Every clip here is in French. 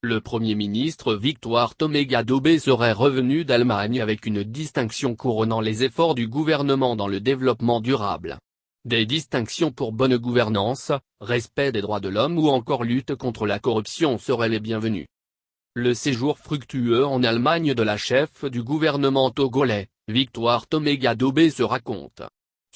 Le Premier ministre Victoire Toméga-Daubé serait revenu d'Allemagne avec une distinction couronnant les efforts du gouvernement dans le développement durable. Des distinctions pour bonne gouvernance, respect des droits de l'homme ou encore lutte contre la corruption seraient les bienvenus. Le séjour fructueux en Allemagne de la chef du gouvernement togolais, Victoire Toméga-Daubé se raconte.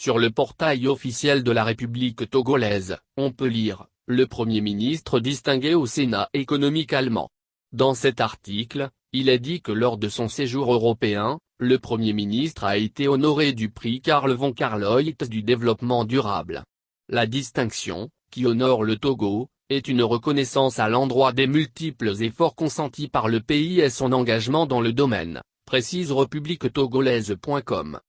Sur le portail officiel de la République togolaise, on peut lire « Le Premier ministre distingué au Sénat économique allemand ». Dans cet article, il est dit que lors de son séjour européen, le Premier ministre a été honoré du prix Karl von Karlowitz du développement durable. La distinction, qui honore le Togo, est une reconnaissance à l'endroit des multiples efforts consentis par le pays et son engagement dans le domaine, précise republiquetogolaise.com.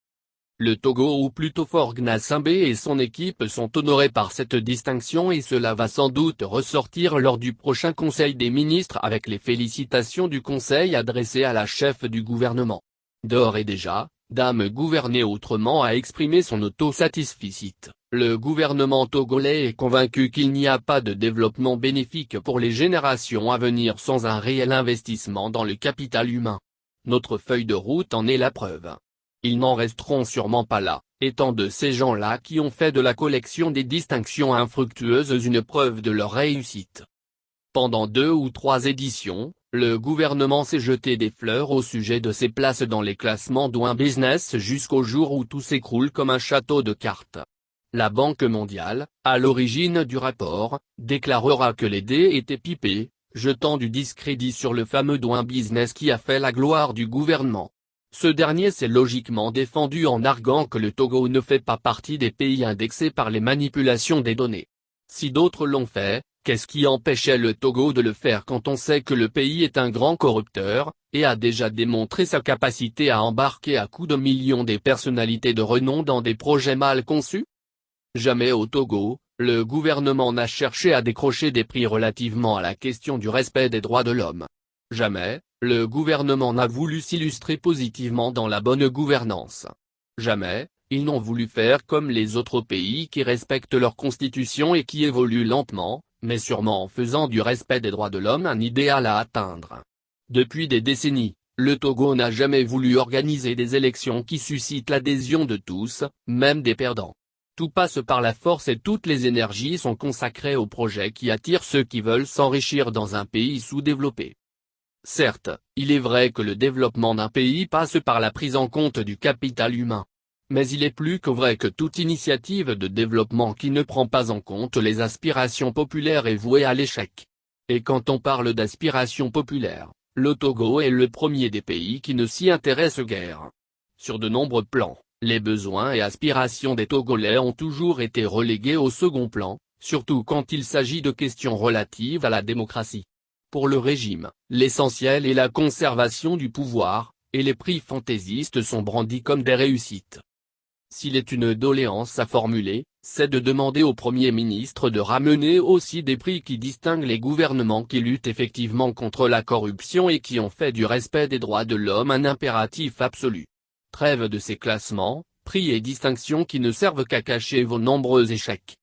Le Togo ou plutôt Faure Gnassingbé et son équipe sont honorés par cette distinction et cela va sans doute ressortir lors du prochain Conseil des ministres avec les félicitations du Conseil adressées à la chef du gouvernement. D'ores et déjà, Dame gouverner autrement a exprimé son autosatisfecit. Le gouvernement togolais est convaincu qu'il n'y a pas de développement bénéfique pour les générations à venir sans un réel investissement dans le capital humain. Notre feuille de route en est la preuve. Ils n'en resteront sûrement pas là, étant de ces gens-là qui ont fait de la collection des distinctions infructueuses une preuve de leur réussite. Pendant 2 ou 3 éditions, le gouvernement s'est jeté des fleurs au sujet de ses places dans les classements Doing Business jusqu'au jour où tout s'écroule comme un château de cartes. La Banque mondiale, à l'origine du rapport, déclarera que les dés étaient pipés, jetant du discrédit sur le fameux Doing Business qui a fait la gloire du gouvernement. Ce dernier s'est logiquement défendu en arguant que le Togo ne fait pas partie des pays indexés par les manipulations des données. Si d'autres l'ont fait, qu'est-ce qui empêchait le Togo de le faire quand on sait que le pays est un grand corrupteur, et a déjà démontré sa capacité à embarquer à coups de millions des personnalités de renom dans des projets mal conçus? Jamais au Togo, le gouvernement n'a cherché à décrocher des prix relativement à la question du respect des droits de l'homme. Jamais, le gouvernement n'a voulu s'illustrer positivement dans la bonne gouvernance. Jamais, ils n'ont voulu faire comme les autres pays qui respectent leur constitution et qui évoluent lentement, mais sûrement en faisant du respect des droits de l'homme un idéal à atteindre. Depuis des décennies, le Togo n'a jamais voulu organiser des élections qui suscitent l'adhésion de tous, même des perdants. Tout passe par la force et toutes les énergies sont consacrées aux projets qui attirent ceux qui veulent s'enrichir dans un pays sous-développé. Certes, il est vrai que le développement d'un pays passe par la prise en compte du capital humain. Mais il est plus que vrai que toute initiative de développement qui ne prend pas en compte les aspirations populaires est vouée à l'échec. Et quand on parle d'aspirations populaires, le Togo est le premier des pays qui ne s'y intéresse guère. Sur de nombreux plans, les besoins et aspirations des Togolais ont toujours été relégués au second plan, surtout quand il s'agit de questions relatives à la démocratie. Pour le régime, l'essentiel est la conservation du pouvoir, et les prix fantaisistes sont brandis comme des réussites. S'il est une doléance à formuler, c'est de demander au Premier ministre de ramener aussi des prix qui distinguent les gouvernements qui luttent effectivement contre la corruption et qui ont fait du respect des droits de l'homme un impératif absolu. Trêve de ces classements, prix et distinctions qui ne servent qu'à cacher vos nombreux échecs.